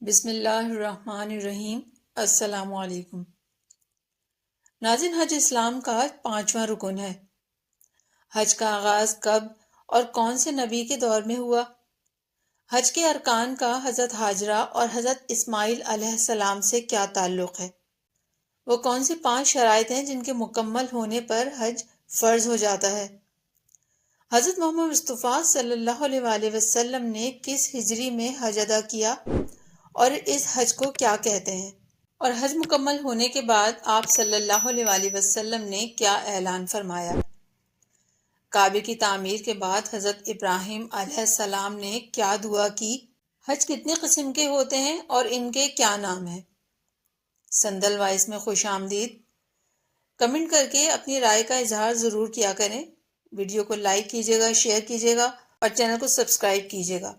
بسم اللہ الرحمن الرحیم۔ السلام علیکم ناظرین، حج اسلام کا 5واں رکن ہے۔ حج کا آغاز کب اور کون سے نبی کے دور میں ہوا؟ حج کے ارکان کا حضرت ہاجرہ اور حضرت اسماعیل علیہ السلام سے کیا تعلق ہے؟ وہ کون سی 5 شرائط ہیں جن کے مکمل ہونے پر حج فرض ہو جاتا ہے؟ حضرت محمد مصطفیٰ صلی اللہ علیہ وآلہ وسلم نے کس ہجری میں حج ادا کیا اور اس حج کو کیا کہتے ہیں؟ اور حج مکمل ہونے کے بعد آپ صلی اللہ علیہ وآلہ وسلم نے کیا اعلان فرمایا؟ کعبے کی تعمیر کے بعد حضرت ابراہیم علیہ السلام نے کیا دعا کی؟ حج کتنے قسم کے ہوتے ہیں اور ان کے کیا نام ہیں؟ سندل وائس میں خوش آمدید۔ کمنٹ کر کے اپنی رائے کا اظہار ضرور کیا کریں۔ ویڈیو کو لائک کیجیے گا، شیئر کیجیے گا اور چینل کو سبسکرائب کیجیے گا۔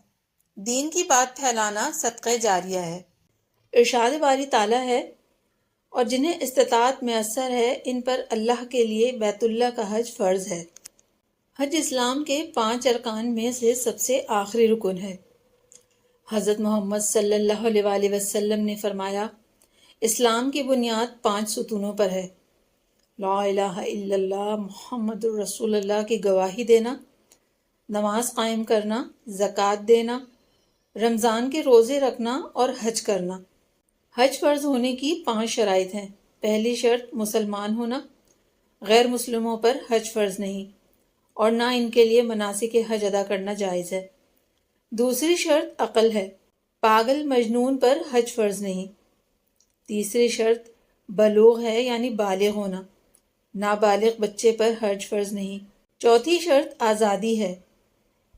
دین کی بات پھیلانا صدقہ جاریہ ہے۔ ارشاد باری تعالیٰ ہے، اور جنہیں استطاعت میسر ہے ان پر اللہ کے لیے بیت اللہ کا حج فرض ہے۔ حج اسلام کے 5 ارکان میں سے سب سے آخری رکن ہے۔ حضرت محمد صلی اللہ علیہ وآلہ وسلم نے فرمایا، اسلام کی بنیاد 5 ستونوں پر ہے: لا الہ الا اللہ محمد الرسول اللہ کی گواہی دینا، نماز قائم کرنا، زکوٰۃ دینا، رمضان کے روزے رکھنا اور حج کرنا۔ حج فرض ہونے کی 5 شرائط ہیں۔ پہلی شرط مسلمان ہونا، غیر مسلموں پر حج فرض نہیں اور نہ ان کے لیے مناسک حج ادا کرنا جائز ہے۔ دوسری شرط عقل ہے، پاگل مجنون پر حج فرض نہیں۔ تیسری شرط بلوغ ہے یعنی بالغ ہونا، نابالغ بچے پر حج فرض نہیں۔ چوتھی شرط آزادی ہے،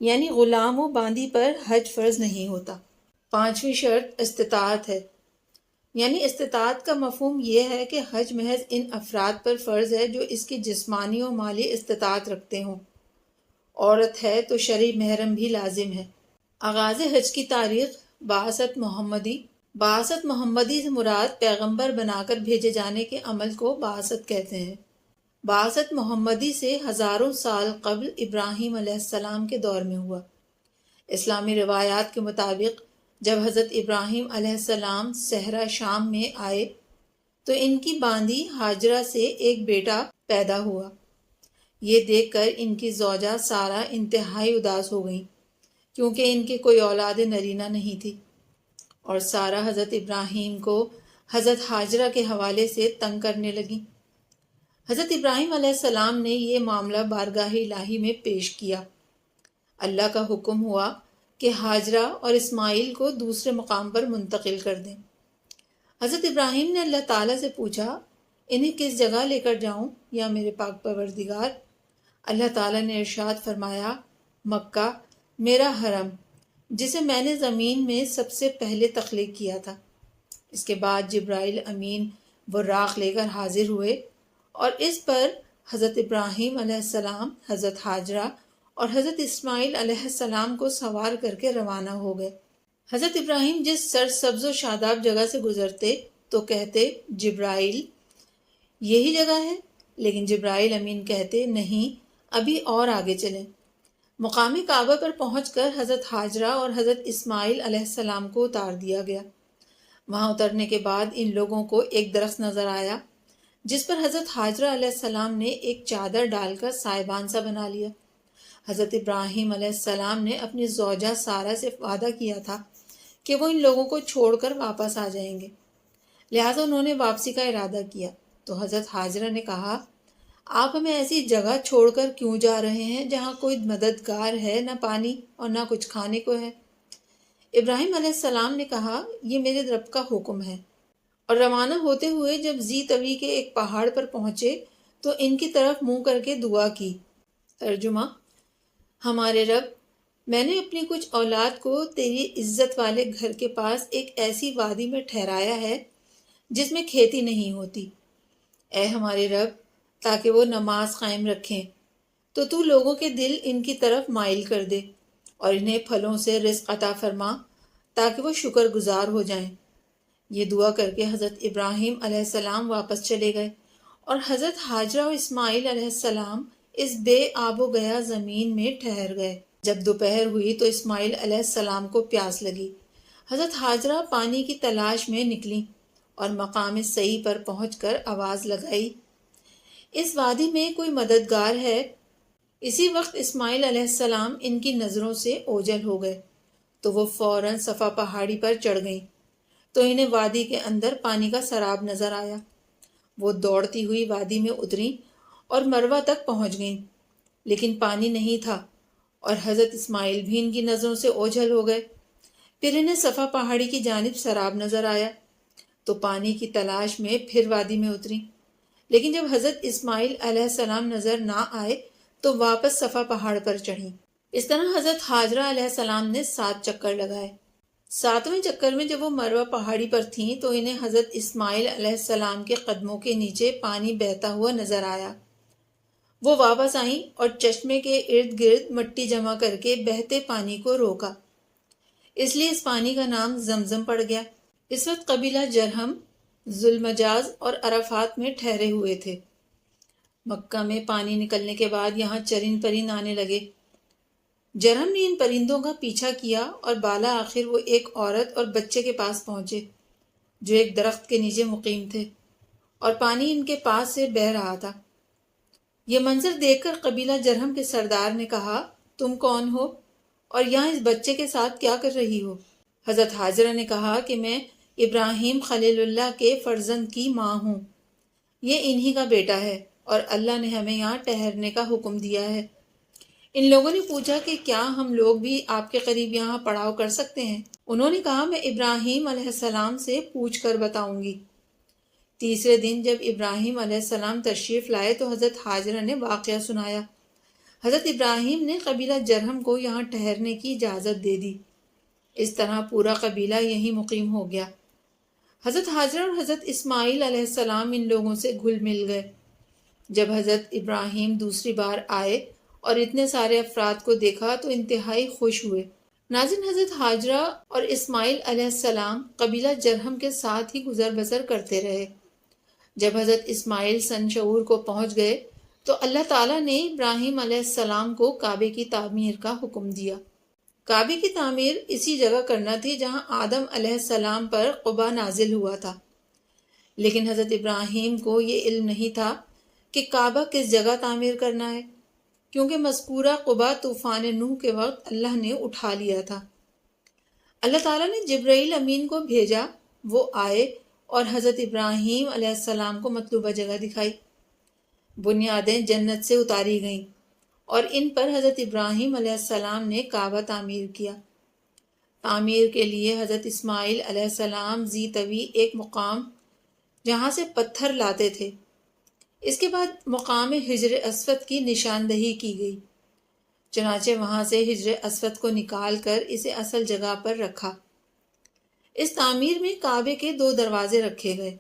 یعنی غلام و باندی پر حج فرض نہیں ہوتا۔ پانچویں شرط استطاعت ہے، یعنی استطاعت کا مفہوم یہ ہے کہ حج محض ان افراد پر فرض ہے جو اس کی جسمانی و مالی استطاعت رکھتے ہوں۔ عورت ہے تو شرعی محرم بھی لازم ہے۔ آغاز حج کی تاریخ بعثت محمدی۔ بعثت محمدی سے مراد پیغمبر بنا کر بھیجے جانے کے عمل کو بعثت کہتے ہیں۔ بعثت محمدی سے ہزاروں سال قبل ابراہیم علیہ السلام کے دور میں ہوا۔ اسلامی روایات کے مطابق جب حضرت ابراہیم علیہ السلام صحرا شام میں آئے تو ان کی باندی ہاجرہ سے ایک بیٹا پیدا ہوا۔ یہ دیکھ کر ان کی زوجہ سارہ انتہائی اداس ہو گئیں کیونکہ ان کی کوئی اولاد نرینہ نہیں تھی، اور سارہ حضرت ابراہیم کو حضرت ہاجرہ کے حوالے سے تنگ کرنے لگیں۔ حضرت ابراہیم علیہ السلام نے یہ معاملہ بارگاہ الہی میں پیش کیا۔ اللہ کا حکم ہوا کہ ہاجرہ اور اسماعیل کو دوسرے مقام پر منتقل کر دیں۔ حضرت ابراہیم نے اللہ تعالیٰ سے پوچھا، انہیں کس جگہ لے کر جاؤں یا میرے پاک پروردگار؟ اللہ تعالیٰ نے ارشاد فرمایا، مکہ، میرا حرم، جسے میں نے زمین میں سب سے پہلے تخلیق کیا تھا۔ اس کے بعد جبرائیل امین براق لے کر حاضر ہوئے اور اس پر حضرت ابراہیم علیہ السلام، حضرت ہاجرہ اور حضرت اسماعیل علیہ السلام کو سوار کر کے روانہ ہو گئے۔ حضرت ابراہیم جس سرسبز و شاداب جگہ سے گزرتے تو کہتے، جبرائیل، یہی جگہ ہے؟ لیکن جبرائیل امین کہتے، نہیں، ابھی اور آگے چلیں۔ مقام کعبہ پر پہنچ کر حضرت ہاجرہ اور حضرت اسماعیل علیہ السلام کو اتار دیا گیا۔ وہاں اترنے کے بعد ان لوگوں کو ایک درخت نظر آیا جس پر حضرت ہاجرہ علیہ السلام نے ایک چادر ڈال کر سائبان سا بنا لیا۔ حضرت ابراہیم علیہ السلام نے اپنی زوجہ سارہ سے وعدہ کیا تھا کہ وہ ان لوگوں کو چھوڑ کر واپس آ جائیں گے، لہٰذا انہوں نے واپسی کا ارادہ کیا۔ تو حضرت ہاجرہ نے کہا، آپ ہمیں ایسی جگہ چھوڑ کر کیوں جا رہے ہیں جہاں کوئی مددگار ہے، نہ پانی اور نہ کچھ کھانے کو ہے؟ ابراہیم علیہ السلام نے کہا، یہ میرے رب کا حکم ہے، اور روانہ ہوتے ہوئے جب زی طوی کے ایک پہاڑ پر پہنچے تو ان کی طرف منہ کر کے دعا کی۔ ترجمہ: ہمارے رب، میں نے اپنی کچھ اولاد کو تیری عزت والے گھر کے پاس ایک ایسی وادی میں ٹھہرایا ہے جس میں کھیتی نہیں ہوتی۔ اے ہمارے رب، تاکہ وہ نماز قائم رکھیں تو لوگوں کے دل ان کی طرف مائل کر دے اور انہیں پھلوں سے رزق عطا فرما تاکہ وہ شکر گزار ہو جائیں۔ یہ دعا کر کے حضرت ابراہیم علیہ السلام واپس چلے گئے اور حضرت ہاجرہ و اسماعیل علیہ السلام اس بے آب و گیا زمین میں ٹھہر گئے۔ جب دوپہر ہوئی تو اسماعیل علیہ السلام کو پیاس لگی۔ حضرت حاجرہ پانی کی تلاش میں نکلیں اور مقام صحیح پر پہنچ کر آواز لگائی، اس وادی میں کوئی مددگار ہے؟ اسی وقت اسماعیل علیہ السلام ان کی نظروں سے اوجھل ہو گئے تو وہ فوراً صفا پہاڑی پر چڑھ گئیں تو انہیں وادی کے اندر پانی کا سراب نظر آیا۔ وہ دوڑتی ہوئی وادی میں اتریں اور مروہ تک پہنچ گئیں، لیکن پانی نہیں تھا اور حضرت اسماعیل بھی ان کی نظروں سے اوجھل ہو گئے۔ پھر انہیں صفا پہاڑی کی جانب سراب نظر آیا تو پانی کی تلاش میں پھر وادی میں اتریں، لیکن جب حضرت اسماعیل علیہ السلام نظر نہ آئے تو واپس صفا پہاڑ پر چڑھیں۔ اس طرح حضرت حاجرہ علیہ السلام نے 7 چکر لگائے۔ 7ویں چکر میں جب وہ مروہ پہاڑی پر تھیں تو انہیں حضرت اسماعیل علیہ السلام کے قدموں کے نیچے پانی بہتا ہوا نظر آیا۔ وہ واپس آئیں اور چشمے کے ارد گرد مٹی جمع کر کے بہتے پانی کو روکا، اس لیے اس پانی کا نام زمزم پڑ گیا۔ اس وقت قبیلہ جرہم ذوالمجاز اور عرفات میں ٹھہرے ہوئے تھے۔ مکہ میں پانی نکلنے کے بعد یہاں چرند پرند آنے لگے۔ جرہم نے ان پرندوں کا پیچھا کیا اور بالا آخر وہ ایک عورت اور بچے کے پاس پہنچے جو ایک درخت کے نیچے مقیم تھے اور پانی ان کے پاس سے بہہ رہا تھا۔ یہ منظر دیکھ کر قبیلہ جرہم کے سردار نے کہا، تم کون ہو اور یہاں اس بچے کے ساتھ کیا کر رہی ہو؟ حضرت حاجرہ نے کہا کہ میں ابراہیم خلیل اللہ کے فرزند کی ماں ہوں، یہ انہی کا بیٹا ہے اور اللہ نے ہمیں یہاں ٹھہرنے کا حکم دیا ہے۔ ان لوگوں نے پوچھا کہ کیا ہم لوگ بھی آپ کے قریب یہاں پڑاؤ کر سکتے ہیں؟ انہوں نے کہا، میں ابراہیم علیہ السلام سے پوچھ کر بتاؤں گی۔ تیسرے دن جب ابراہیم علیہ السلام تشریف لائے تو حضرت حاجرہ نے واقعہ سنایا۔ حضرت ابراہیم نے قبیلہ جرہم کو یہاں ٹھہرنے کی اجازت دے دی۔ اس طرح پورا قبیلہ یہیں مقیم ہو گیا۔ حضرت حاجرہ اور حضرت اسماعیل علیہ السلام ان لوگوں سے گھل مل گئے۔ جب حضرت ابراہیم دوسری بار آئے اور اتنے سارے افراد کو دیکھا تو انتہائی خوش ہوئے۔ ناظرین، حضرت حاجرہ اور اسماعیل علیہ السلام قبیلہ جرہم کے ساتھ ہی گزر بسر کرتے رہے۔ جب حضرت اسماعیل سن شعور کو پہنچ گئے تو اللہ تعالیٰ نے ابراہیم علیہ السلام کو کعبے کی تعمیر کا حکم دیا۔ کعبے کی تعمیر اسی جگہ کرنا تھی جہاں آدم علیہ السلام پر قبا نازل ہوا تھا، لیکن حضرت ابراہیم کو یہ علم نہیں تھا کہ کعبہ کس جگہ تعمیر کرنا ہے، کیونکہ مذکورہ قبا طوفان نوح کے وقت اللہ نے اٹھا لیا تھا۔ اللہ تعالیٰ نے جبرائیل امین کو بھیجا، وہ آئے اور حضرت ابراہیم علیہ السلام کو مطلوبہ جگہ دکھائی۔ بنیادیں جنت سے اتاری گئیں اور ان پر حضرت ابراہیم علیہ السلام نے کعبہ تعمیر کیا۔ تعمیر کے لیے حضرت اسماعیل علیہ السلام ذی طوی ایک مقام جہاں سے پتھر لاتے تھے۔ اس کے بعد مقام حجر اسود کی نشاندہی کی گئی، چنانچہ وہاں سے حجر اسود کو نکال کر اسے اصل جگہ پر رکھا۔ اس تعمیر میں کعبے کے 2 دروازے رکھے گئے،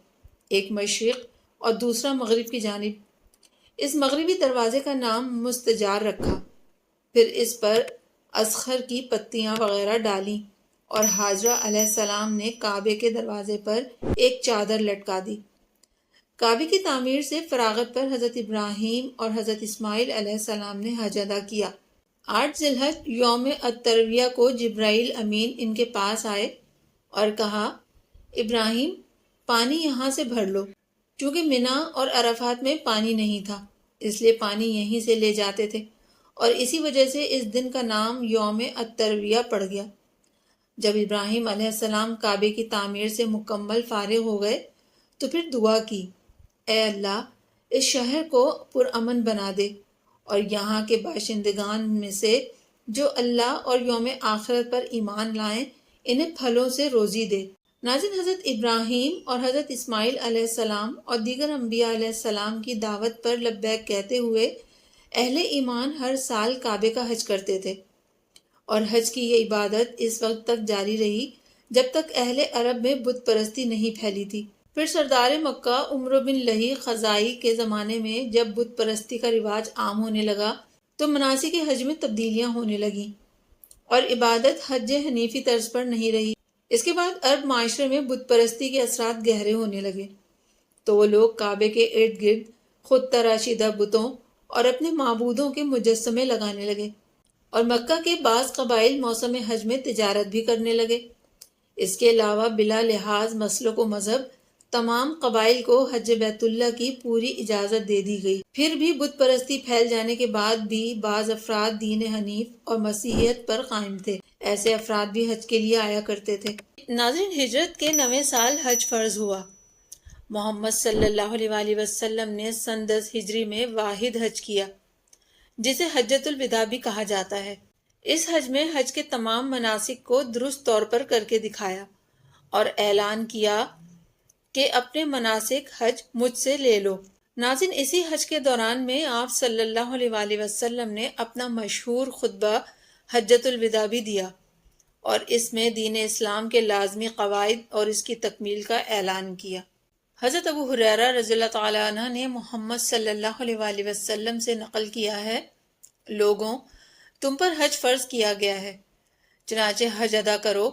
ایک مشرق اور دوسرا مغرب کی جانب۔ اس مغربی دروازے کا نام مستجار رکھا، پھر اس پر اسخر کی پتیاں وغیرہ ڈالیں اور حاجرہ علیہ السلام نے کعبے کے دروازے پر ایک چادر لٹکا دی۔ کعبے کی تعمیر سے فراغت پر حضرت ابراہیم اور حضرت اسماعیل علیہ السلام نے حج ادا کیا۔ 8 ذی الحج یوم الترویہ کو جبرائیل امین ان کے پاس آئے اور کہا، ابراہیم پانی یہاں سے بھر لو۔ چونکہ منا اور عرفات میں پانی نہیں تھا اس لیے پانی یہیں سے لے جاتے تھے اور اسی وجہ سے اس دن کا نام یوم الترویہ پڑ گیا۔ جب ابراہیم علیہ السلام کعبے کی تعمیر سے مکمل فارغ ہو گئے تو پھر دعا کی، اے اللہ اس شہر کو پرامن بنا دے اور یہاں کے باشندگان میں سے جو اللہ اور یوم آخرت پر ایمان لائیں انہیں پھلوں سے روزی دے۔ ناظرین، حضرت ابراہیم اور حضرت اسماعیل علیہ السلام اور دیگر انبیاء علیہ السلام کی دعوت پر لبیک کہتے ہوئے اہل ایمان ہر سال کعبے کا حج کرتے تھے، اور حج کی یہ عبادت اس وقت تک جاری رہی جب تک اہل عرب میں بت پرستی نہیں پھیلی تھی۔ پھر سردار مکہ عمرو بن لہی خزائی کے زمانے میں جب بت پرستی کا رواج عام ہونے لگا تو مناسک حج میں تبدیلیاں ہونے لگیں اور عبادت حج حنیفی طرز پر نہیں رہی۔ اس کے بعد عرب معاشرے میں بت پرستی کے اثرات گہرے ہونے لگے تو وہ لوگ کعبے کے ارد گرد خود تراشیدہ بتوں اور اپنے معبودوں کے مجسمے لگانے لگے، اور مکہ کے بعض قبائل موسم حج میں تجارت بھی کرنے لگے۔ اس کے علاوہ بلا لحاظ مسلک و مذہب تمام قبائل کو حج بیت اللہ کی پوری اجازت دے دی گئی۔ پھر بھی بت پرستی پھیل جانے کے بعد بھی بعض افراد دین حنیف اور مسیحیت پر قائم تھے۔ ایسے افراد بھی حج کے لیے آیا کرتے تھے۔ ناظرین، ہجرت کے 9ویں سال حج فرض ہوا۔ محمد صلی اللہ علیہ وآلہ وسلم نے سن 10 ہجری میں واحد حج کیا، جسے حجۃ الوداع بھی کہا جاتا ہے۔ اس حج میں حج کے تمام مناسک کو درست طور پر کر کے دکھایا اور اعلان کیا کہ اپنے مناسک حج مجھ سے لے لو۔ ناظرین، اسی حج کے دوران میں آپ صلی اللہ علیہ وآلہ وسلم نے اپنا مشہور خطبہ حجۃ الوداع بھی دیا اور اس میں دین اسلام کے لازمی قواعد اور اس کی تکمیل کا اعلان کیا۔ حضرت ابو ہریرہ رضی اللہ تعالیٰ عنہ نے محمد صلی اللہ علیہ وآلہ وسلم سے نقل کیا ہے، لوگوں، تم پر حج فرض کیا گیا ہے، چنانچہ حج ادا کرو۔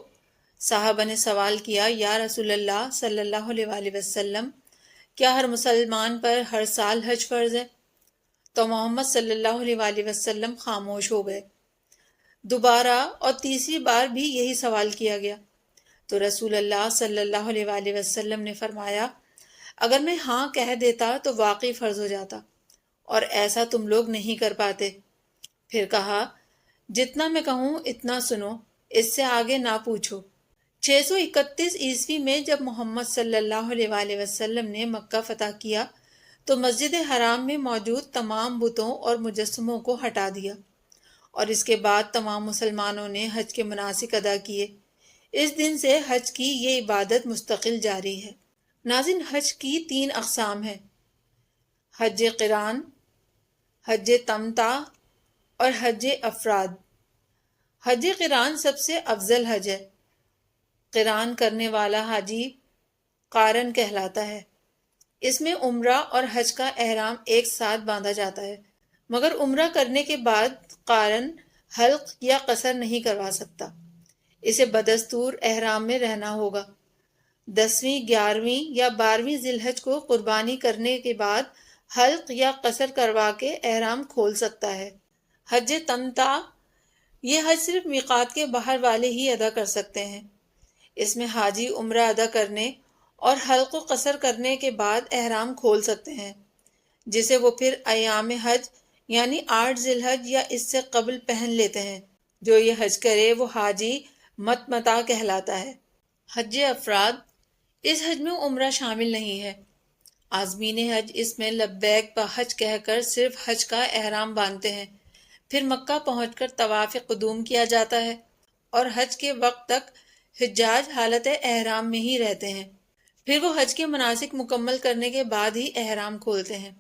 صحابہ نے سوال کیا، یا رسول اللہ صلی اللہ علیہ وآلہ وسلم، کیا ہر مسلمان پر ہر سال حج فرض ہے؟ تو محمد صلی اللہ علیہ وآلہ وسلم خاموش ہو گئے۔ دوبارہ اور تیسری بار بھی یہی سوال کیا گیا تو رسول اللہ صلی اللہ علیہ وآلہ وسلم نے فرمایا، اگر میں ہاں کہہ دیتا تو واقعی فرض ہو جاتا، اور ایسا تم لوگ نہیں کر پاتے۔ پھر کہا، جتنا میں کہوں اتنا سنو، اس سے آگے نہ پوچھو۔ 631 عیسوی میں جب محمد صلی اللہ علیہ وآلہ وسلم نے مکہ فتح کیا تو مسجد حرام میں موجود تمام بتوں اور مجسموں کو ہٹا دیا، اور اس کے بعد تمام مسلمانوں نے حج کے مناسک ادا کیے۔ اس دن سے حج کی یہ عبادت مستقل جاری ہے۔ ناظرین، حج کی 3 اقسام ہیں: حج قران، حج تمتع اور حج افراد۔ حج قران سب سے افضل حج ہے۔ قران کرنے والا حاجی قارن کہلاتا ہے۔ اس میں عمرہ اور حج کا احرام ایک ساتھ باندھا جاتا ہے، مگر عمرہ کرنے کے بعد قارن حلق یا قصر نہیں کروا سکتا۔ اسے بدستور احرام میں رہنا ہوگا۔ 10ویں، 11ویں یا 12ویں ذی الحج کو قربانی کرنے کے بعد حلق یا قصر کروا کے احرام کھول سکتا ہے۔ حج تمتع، یہ حج صرف میقات کے باہر والے ہی ادا کر سکتے ہیں۔ اس میں حاجی عمرہ ادا کرنے اور حلق و قصر کرنے کے بعد احرام کھول سکتے ہیں، جسے وہ پھر ایام حج یعنی 8 ذی الحج یا اس سے قبل پہن لیتے ہیں۔ جو یہ حج کرے وہ حاجی متمتع کہلاتا ہے۔ حج افراد، اس حج میں عمرہ شامل نہیں ہے۔ عازمین حج اس میں لبیک بحج کہہ کر صرف حج کا احرام باندھتے ہیں۔ پھر مکہ پہنچ کر طواف قدوم کیا جاتا ہے اور حج کے وقت تک حجاج حالت احرام میں ہی رہتے ہیں۔ پھر وہ حج کے مناسک مکمل کرنے کے بعد ہی احرام کھولتے ہیں۔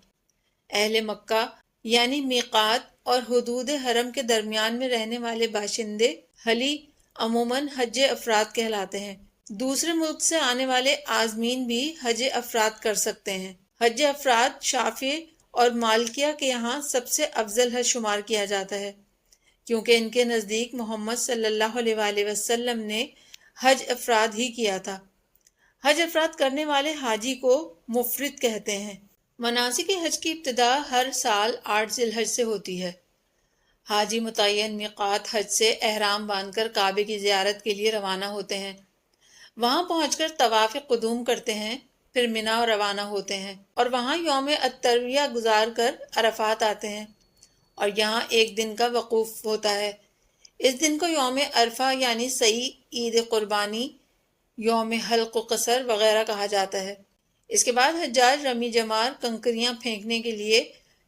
اہل مکہ یعنی میقات اور حدود حرم کے درمیان میں رہنے والے باشندے حلی عموماً حج افراد کہلاتے ہیں۔ دوسرے ملک سے آنے والے عازمین بھی حج افراد کر سکتے ہیں۔ حج افراد شافعی اور مالکیہ کے یہاں سب سے افضل حج شمار کیا جاتا ہے، کیونکہ ان کے نزدیک محمد صلی اللہ علیہ وآلہ وسلم نے حج افراد ہی کیا تھا۔ حج افراد کرنے والے حاجی کو مفرد کہتے ہیں۔ مناسک حج کی ابتدا ہر سال 8 ذی الحج سے ہوتی ہے۔ حاجی متعین میقات حج سے احرام باندھ کر کعبے کی زیارت کے لیے روانہ ہوتے ہیں۔ وہاں پہنچ کر طواف قدوم کرتے ہیں، پھر منا روانہ ہوتے ہیں اور وہاں یوم الترویہ گزار کر عرفات آتے ہیں اور یہاں ایک دن کا وقوف ہوتا ہے۔ اس دن کو یوم عرفہ یعنی سعی، عید قربانی، یوم حلق و قصر وغیرہ کہا جاتا ہے۔ اس کے بعد حجاج رمی جمار کنکریاں پھینکنے کے لیے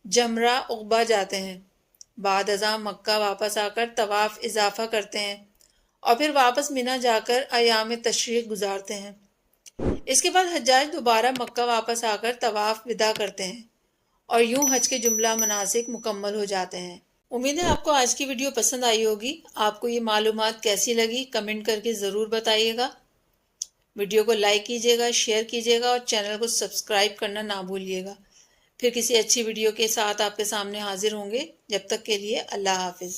جمرہ عقبہ جاتے ہیں۔ بعد ازاں مکہ واپس آ کر طواف اضافہ کرتے ہیں اور پھر واپس منا جا کر ایام تشریق گزارتے ہیں۔ اس کے بعد حجاج دوبارہ مکہ واپس آ کر طواف وداع کرتے ہیں اور یوں حج کے جملہ مناسک مکمل ہو جاتے ہیں۔ امید ہے آپ کو آج کی ویڈیو پسند آئی ہوگی۔ آپ کو یہ معلومات کیسی لگی کمنٹ کر کے ضرور بتائیے گا۔ ویڈیو کو لائک کیجیے گا، شیئر کیجیے گا اور چینل کو سبسکرائب کرنا نہ بھولیے گا۔ پھر کسی اچھی ویڈیو کے ساتھ آپ کے سامنے حاضر ہوں گے۔ جب تک کے لیے اللہ حافظ۔